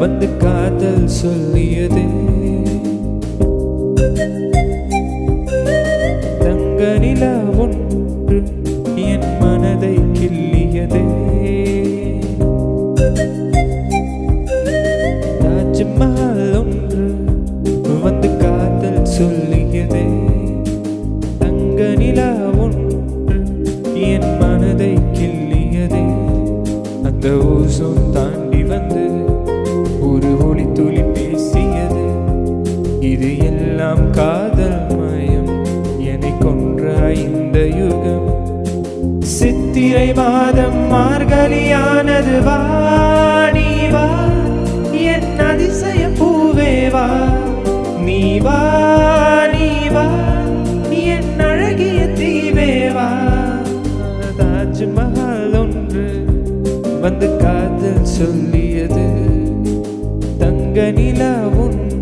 வந்து காதல் சொல்லியதே. தங்க நிலா ஒன்று என் மனதை கிள்ளியதே. தாஜ்மஹால் ஒன்று வந்து காதல் சொல்லியதே. தங்க நிலா ஒன்று என் மனதை கிள்ளியதே. அந்த ஓசோன் தாண்டி வந்து ஒரு ஒளி துளி பேசியது. இது எல்லாம் காதல் மயம், என்னை கொன்ற இந்த யுகம். சித்திரை மாதம் மார்கழியானது, வா நீ வா என் அதிசய பூவே வா. நீ வா நீ வா என் அழகிய தீவே வா. தாஜ்மஹால் ஒன்று வந்து காதல் சொல்லியது. தங்க நிலா ஒன்று